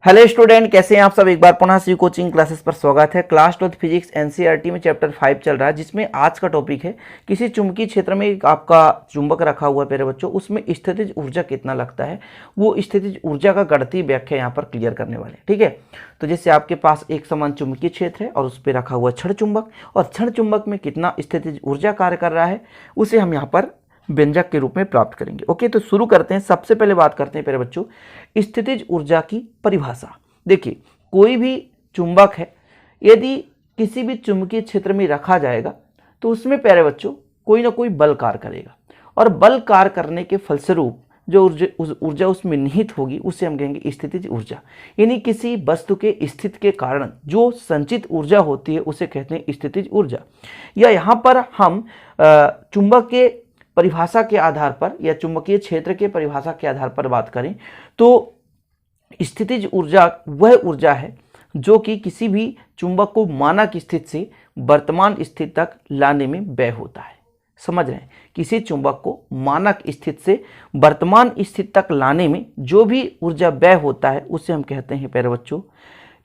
Hello student, कैसे हैं आप सब। एक बार पुनः सी कोचिंग क्लासेस पर स्वागत है। क्लास 12 फिजिक्स एनसीईआरटी में चैप्टर 5 चल रहा है, जिसमें आज का टॉपिक है किसी चुंबकीय क्षेत्र में एक आपका चुंबक रखा हुआ है प्यारे बच्चों, उसमें स्थितिज ऊर्जा कितना लगता है, वो स्थितिज ऊर्जा का गणितीय व्याख्या यहाँ पर क्लियर करने वाले हैं। ठीक है, तो जैसे आपके पास एक समान चुंबकीय क्षेत्र है और उस पर रखा हुआ क्षण चुंबक, और क्षण चुंबक में कितना स्थितिज ऊर्जा कार्य कर रहा है उसे हम यहाँ पर व्यंजक के रूप में प्राप्त करेंगे। ओके, तो शुरू करते हैं। सबसे पहले बात करते हैं प्यारे बच्चों स्थितिज ऊर्जा की परिभाषा। देखिए, कोई भी चुंबक है, यदि किसी भी चुंबकीय क्षेत्र में रखा जाएगा तो उसमें प्यारे बच्चों कोई ना कोई बल कार्य करेगा, और बल कार्य करने के फलस्वरूप जो ऊर्जा उसमें निहित होगी उसे हम कहेंगे स्थितिज ऊर्जा। यानी किसी वस्तु के स्थिति के कारण जो संचित ऊर्जा होती है उसे कहते हैं स्थितिज ऊर्जा। या यहाँ पर हम चुंबक के परिभाषा के आधार पर या चुंबकीय क्षेत्र के परिभाषा के आधार पर बात करें तो स्थितिज ऊर्जा वह ऊर्जा है जो कि किसी भी चुंबक को मानक स्थिति से वर्तमान स्थिति तक लाने में व्यय होता है। समझ रहे हैं, किसी चुंबक को मानक स्थिति से वर्तमान स्थिति तक लाने में जो भी ऊर्जा व्यय होता है उसे हम कहते हैं प्यारे बच्चों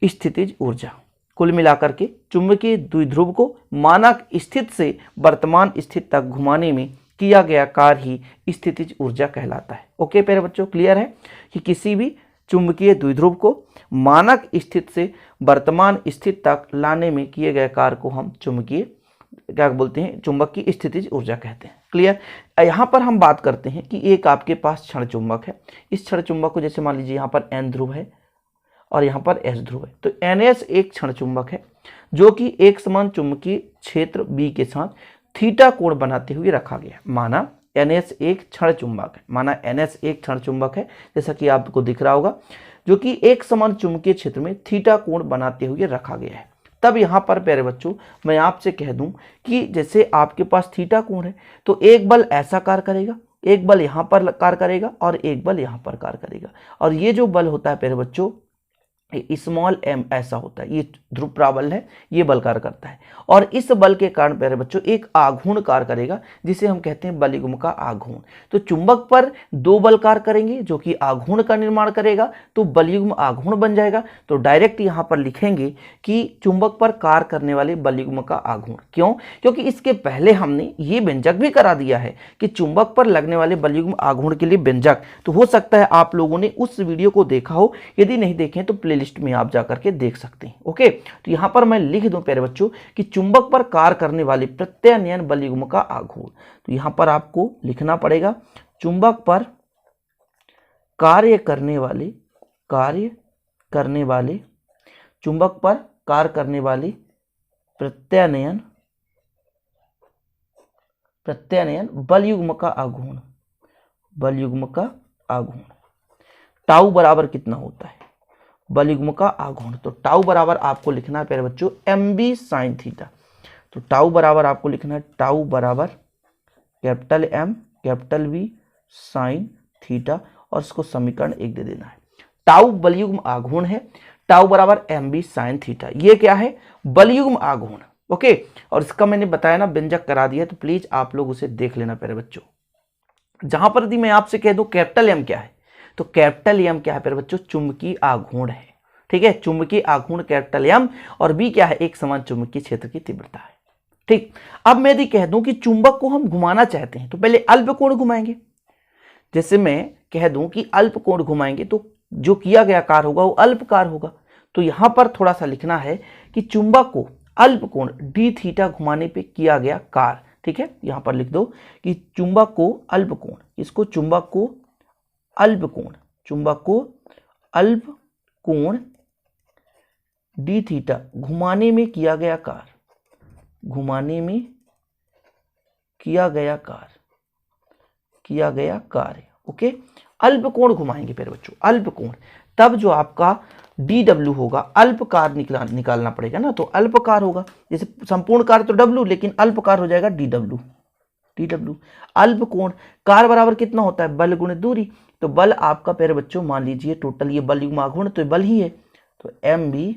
स्थितिज ऊर्जा। कुल मिलाकर के चुंबकीय द्विध्रुव को मानक स्थिति से वर्तमान स्थिति तक घुमाने में किया गया कार्य ही स्थितिज ऊर्जा कहलाता है। ओके प्यारे बच्चों, क्लियर है कि किसी भी चुंबकीय द्विध्रुव को मानक स्थिति से वर्तमान स्थिति तक लाने में किए गए कार्य को हम चुंबकीय क्या बोलते हैं, चुंबक की स्थितिज ऊर्जा कहते हैं। क्लियर। यहाँ पर हम बात करते हैं कि एक आपके पास क्षण चुंबक है। इस क्षण चुंबक को जैसे मान लीजिए यहाँ पर एन ध्रुव है और यहाँ पर एस ध्रुव है, तो NS एक क्षण चुंबक है जो कि एक समान चुंबकीय क्षेत्र B के साथ थीटा कोण बनाते हुए रखा गया। माना NS एक क्षण चुंबक है, माना NS एक क्षण चुंबक है जैसा कि आपको दिख रहा होगा, जो कि एक समान चुंबकीय क्षेत्र में थीटा कोण बनाते हुए रखा गया है। तब यहाँ पर प्यारे बच्चों मैं आपसे कह दूं कि जैसे आपके पास थीटा कोण है तो एक बल ऐसा कार्य करेगा, एक बल यहाँ पर कार्य करेगा और एक बल यहाँ पर कार्य करेगा, और ये जो बल होता है प्यारे बच्चों स्मॉल m ऐसा होता है, ये ध्रुव प्राबल है, ये बल कार्य करता है, और इस बल के कारण प्यारे बच्चों एक आघूर्ण कार्य करेगा जिसे हम कहते हैं बलयुग्म का आघूर्ण। तो चुंबक पर दो बल कार्य करेंगे जो कि आघूर्ण का निर्माण करेगा, तो बलयुग्म आघूर्ण बन जाएगा। तो डायरेक्ट यहाँ पर लिखेंगे कि चुंबक पर कार्य करने वाले बलयुग्म का आघूर्ण। क्यों? क्योंकि इसके पहले हमने ये व्यंजक भी करा दिया है कि चुंबक पर लगने वाले बलयुग्म आघूर्ण के लिए व्यंजक। तो हो सकता है आप लोगों ने उस वीडियो को देखा हो, यदि नहीं देखें तो लिस्ट में आप जाकर के देख सकते हैं। ओके, तो यहां पर मैं लिख दूं प्यारे बच्चों कि चुंबक पर कार्य करने वाले प्रत्यानयन बलयुग्म का आघूर्ण। तो यहां पर आपको लिखना पड़ेगा चुंबक पर कार्य करने वाले चुंबक पर कार्य करने वाले प्रत्यानयन बलयुग्म का आघूर्ण। टाउ बराबर कितना होता है बलयुग्म का आघूर्ण? तो टाउ बराबर आपको लिखना है प्यारे बच्चों mb sin थीटा। तो टाउ बराबर आपको लिखना है टाउ बराबर capital M capital V sin theta, और इसको समीकरण 1 दे देना है। टाउ बलयुग्म आघूर्ण है, टाउ बराबर mb sin थीटा। ये क्या है? बलयुग्म आघूर्ण। ओके, और इसका मैंने बताया ना व्यंजक करा दिया, तो प्लीज आप लोग उसे देख लेना प्यारे बच्चों। जहां पर यदि मैं आपसे कह दूं कैपिटल M क्या है, तो कैपिटल M क्या है प्यारे बच्चों? चुंबकीय आघूर्ण है। ठीक है, चुंबकीय आघूर्ण कैपिटल M, और B क्या है? एक समान चुंबकीय क्षेत्र की तीव्रता है। ठीक, अब मैं यदि कह दूं कि चुंबक को हम घुमाना चाहते हैं तो पहले अल्प कोण घुमाएंगे। जैसे मैं कह दूं कि अल्प कोण घुमाएंगे तो जो किया गया कार्य होगा वो अल्प कार्य होगा। तो यहां पर थोड़ा सा लिखना है कि चुंबक को अल्प कोण d थीटा घुमाने पे किया गया कार्य। ठीक है, यहां पर लिख दो कि चुंबक को अल्प कोण, इसको चुंबक को अल्प कोण d थीटा घुमाने में किया गया कार्य। ओके, अल्प कोण घुमाएंगे प्यारे बच्चों, अल्प कोण। तब जो आपका dw होगा अल्प कार्य निकालना पड़ेगा ना, तो अल्प कार्य होगा। जैसे संपूर्ण कार्य तो w, लेकिन अल्प कार्य हो जाएगा dw। अल्प कोण कार्य बराबर कितना होता है? बल गुणे दूरी। तो बल आपका प्यारे बच्चों मान लीजिए टोटल ये बलयुग्म आघूर्ण तो बल ही है, तो mb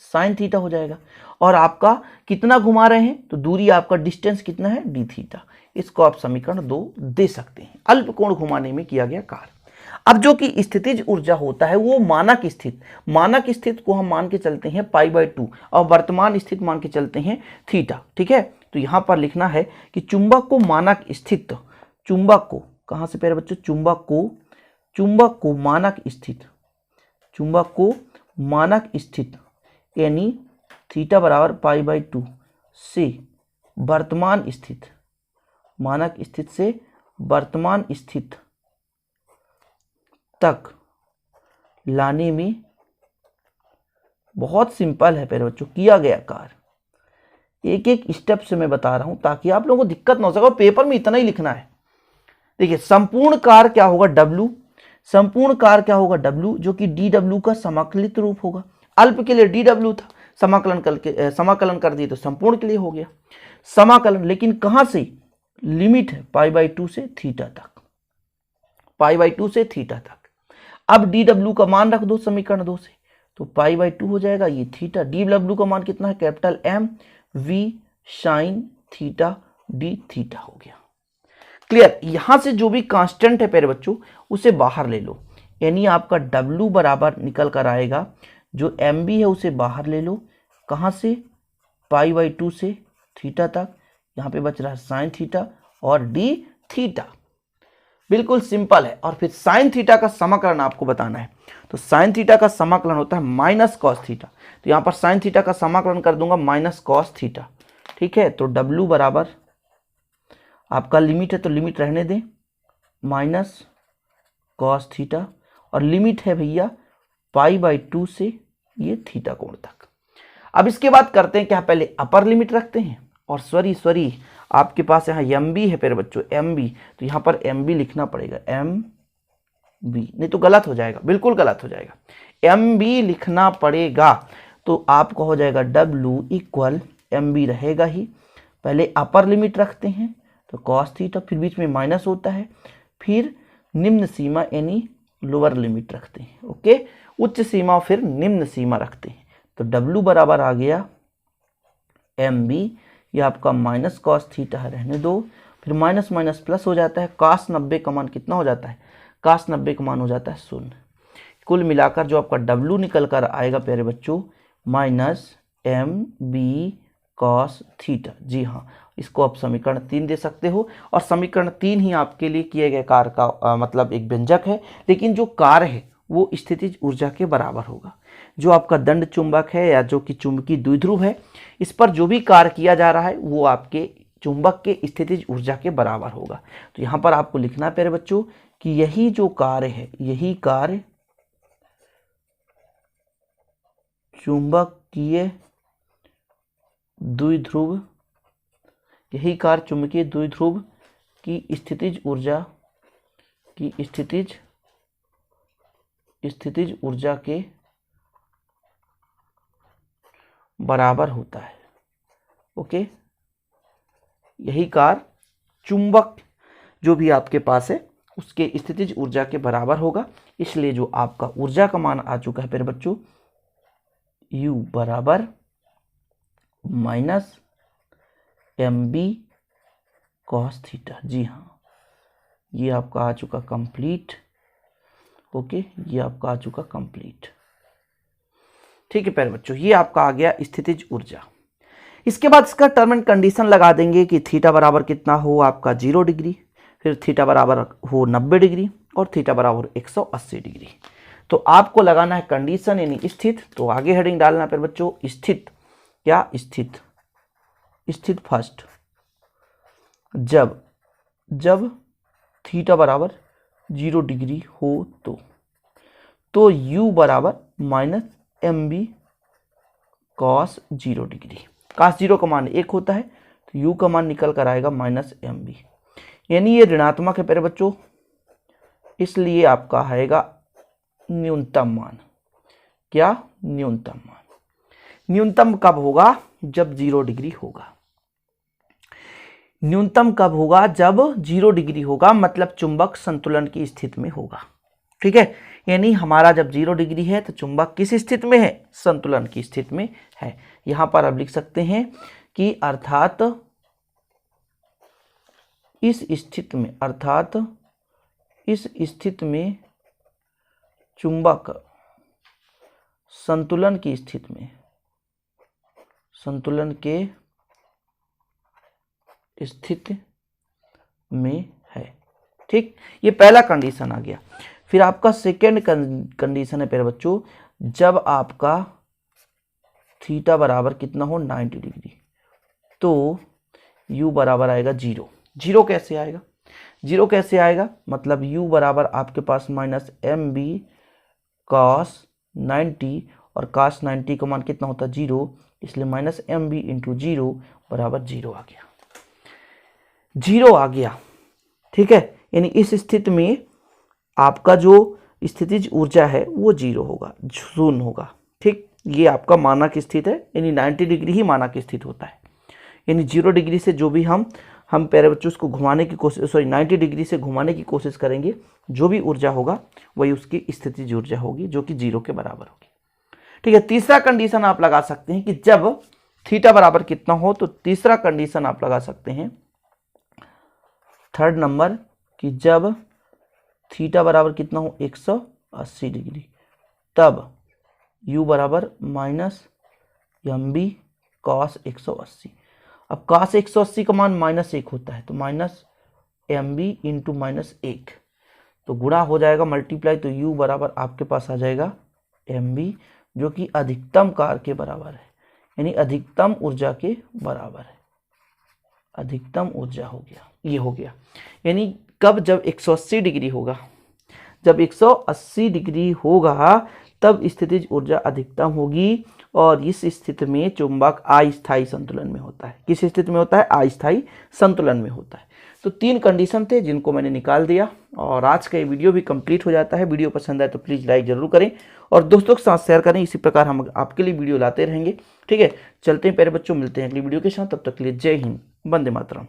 sin थीटा हो जाएगा। और आपका कितना घुमा रहे हैं, तो दूरी आपका डिस्टेंस कितना है? d theta. इसको आप समीकरण 2 दे सकते हैं, अल्प कोण घुमाने में किया गया कार्य। अब जो कि स्थितिज ऊर्जा होता है वो मानक स्थित को हम मान के चलते हैं π/2 और वर्तमान स्थित मान के चलते हैं थीटा। ठीक है, तो यहां पर लिखना है कि चुंबक को मानक स्थित, चुंबक को कहां से प्यारे बच्चों, चुंबक को मानक स्थित यानी थीटा बराबर π/2 से वर्तमान स्थित, मानक स्थित से वर्तमान स्थित तक लाने में, बहुत सिंपल है प्यारे बच्चों किया गया कार्य। एक एक स्टेप से मैं बता रहा हूं ताकि आप लोगों को दिक्कत ना हो सके, और पेपर में इतना ही लिखना है। देखिए संपूर्ण कार्य क्या होगा W, संपूर्ण कार्य क्या होगा W, जो कि dW का समाकलित रूप होगा। अल्प के लिए dW था, समाकलन कर दिए तो संपूर्ण के लिए हो गया समाकलन, लेकिन कहां से, लिमिट है π/2 से थीटा तक, π/2 से थीटा तक। अब dW का मान रख दो समीकरण 2 से, तो π/2 हो जाएगा ये थीटा, dW का मान कितना है, capital M V sine theta d theta हो गया। क्लियर, यहां से जो भी कांस्टेंट है प्यारे बच्चों उसे बाहर ले लो, यानी आपका W बराबर निकल कर आएगा, जो MB है उसे बाहर ले लो, कहां से, π/2 से थीटा तक, यहां पे बच रहा है साइन थीटा और d थीटा। बिल्कुल सिंपल है। और फिर साइन थीटा का समाकलन आपको बताना है, तो साइन थीटा का समाकलन होता है माइनस कॉस थीटा, तो यहां पर साइन थीटा का समाकलन कर दूंगा माइनस कॉस थीटा। ठीक है, तो W बराबर आपका लिमिट है तो लिमिट रहने दें माइनस कॉस थीटा, और लिमिट है भैया π/2 से ये थीटा कोण तक। अब इसके बाद करते हैं क्या, पहले अपर लिमिट रखते हैं, और सॉरी आपके पास यहाँ MB है प्यारे बच्चों, MB, तो यहाँ पर MB लिखना पड़ेगा, MB, नहीं तो गलत हो जाएगा, बिल्कुल गलत हो जाएगा, MB लिखना पड़ेगा। तो आपको हो जाएगा W इक्वल MB रहेगा ही, पहले अपर लिमिट रखते हैं तो कॉस थीटा, फिर बीच में माइनस होता है, फिर निम्न सीमा यानी लोअर लिमिट रखते हैं, ओके, उच्च सीमा फिर निम्न सीमा रखते हैं। तो W बराबर आ गया MB, ये आपका माइनस कॉस थीटा है, रहने दो, फिर माइनस माइनस प्लस हो जाता है, cos 90 का मान कितना हो जाता है, cos 90 का मान हो जाता है 0। कुल मिलाकर जो आपका W निकल कर आएगा प्यारे बच्चों माइनस MB cos थीटा। जी हाँ, इसको आप समीकरण 3 दे सकते हो, और समीकरण 3 ही आपके लिए किए गए कार्य का मतलब एक व्यंजक है, लेकिन जो कार्य है वो स्थितिज ऊर्जा के बराबर होगा। जो आपका दंड चुंबक है या जो कि चुंबकीय द्विध्रुव है, इस पर जो भी कार्य किया जा रहा है वो आपके चुंबक के स्थितिज ऊर्जा के बराबर होगा। तो यहाँ पर आपको लिखना है प्यारे बच्चों कि यही जो कार्य है, यही कार्य चुंबकीय द्विध्रुव, यही कार्य चुंबकीय द्विध्रुव की स्थितिज ऊर्जा के बराबर होता है। ओके, यही कार्य चुंबक जो भी आपके पास है उसके स्थितिज ऊर्जा के बराबर होगा। इसलिए जो आपका ऊर्जा का मान आ चुका है मेरे बच्चों, U बराबर माइनस MB cos थीटा। जी हाँ, ये आपका आ चुका कंप्लीट। ओके, ये आपका आ चुका कंप्लीट। ठीक है प्यारे बच्चों, ये आपका आ गया स्थितिज ऊर्जा। इसके बाद इसका टर्म एंड कंडीशन लगा देंगे कि थीटा बराबर कितना हो आपका 0 डिग्री, फिर थीटा बराबर हो 90 डिग्री और थीटा बराबर 180 डिग्री। तो आपको लगाना है कंडीशन यानी स्थित। तो आगे हेडिंग डालना प्यारे बच्चों स्थित। क्या स्थित? स्थित फर्स्ट, जब थीटा बराबर 0 डिग्री हो तो U बराबर minus MB cos 0 degree. cos 0 का मान 1 होता है तो U का मान निकल कर आएगा माइनस MB, यानी ये ऋणात्मक है प्यारे बच्चों, इसलिए आपका आएगा न्यूनतम मान। क्या? न्यूनतम मान। न्यूनतम कब होगा? जब 0 डिग्री होगा। न्यूनतम कब होगा? जब 0 डिग्री होगा, मतलब चुंबक संतुलन की स्थिति में होगा। ठीक है, यानी हमारा जब 0 डिग्री है तो चुंबक किस स्थिति में है? संतुलन की स्थिति में है। यहां पर आप लिख सकते हैं कि अर्थात इस स्थिति में चुंबक संतुलन की स्थिति में, संतुलन के स्थिति में है। ठीक, ये पहला कंडीशन आ गया। फिर आपका सेकेंड कंडीशन है प्यारे बच्चों, जब आपका थीटा बराबर कितना हो 90 डिग्री, तो u बराबर आएगा 0। जीरो कैसे आएगा? जीरो कैसे आएगा मतलब u बराबर आपके पास माइनस एम बी कॉस 90, और cos 90 का मान कितना होता है 0, इसलिए माइनस एम बी इंटू 0 बराबर 0 आ गया, 0 आ गया। ठीक है, यानी इस स्थिति में आपका जो स्थितिज ऊर्जा है वो 0 होगा, शून्य होगा। ठीक, ये आपका मानक स्थिति है, यानी 90 डिग्री ही मानक स्थिति होता है। यानी 0 डिग्री से जो भी हम प्यारे बच्चों उसको घुमाने की कोशिश, 90 डिग्री से घुमाने की कोशिश करेंगे, जो भी ऊर्जा होगा वही उसकी स्थितिज ऊर्जा होगी, जो कि 0 के बराबर होगी। ठीक है, तीसरा कंडीशन आप लगा सकते हैं कि जब थीटा बराबर कितना हो, तो तीसरा कंडीशन आप लगा सकते हैं थर्ड नंबर, कि जब थीटा बराबर कितना हो 180 डिग्री, तब u बराबर माइनस एम बी कॉस 180। अब cos 180 का मान -1 होता है, तो माइनस एम बी इंटू -1, तो गुणा हो जाएगा मल्टीप्लाई, तो u बराबर आपके पास आ जाएगा एम बी, जो कि अधिकतम कार्य के बराबर है, यानी अधिकतम ऊर्जा के बराबर है। अधिकतम ऊर्जा हो गया, ये हो गया। यानी कब? जब 180 डिग्री होगा, जब 180 डिग्री होगा तब स्थितिज ऊर्जा अधिकतम होगी, और इस स्थिति में चुंबक अस्थायी संतुलन में होता है। किस स्थिति में होता है? अस्थायी संतुलन में होता है। तो 3 कंडीशन थे जिनको मैंने निकाल दिया, और आज का ये वीडियो भी कंप्लीट हो जाता है। वीडियो पसंद आए तो प्लीज़ लाइक जरूर करें और दोस्तों के साथ शेयर करें। इसी प्रकार हम आपके लिए वीडियो लाते रहेंगे। ठीक है, चलते हैं प्यारे बच्चों, मिलते हैं अगली वीडियो के साथ। तब तक के लिए जय हिंद, वंदे मातरम।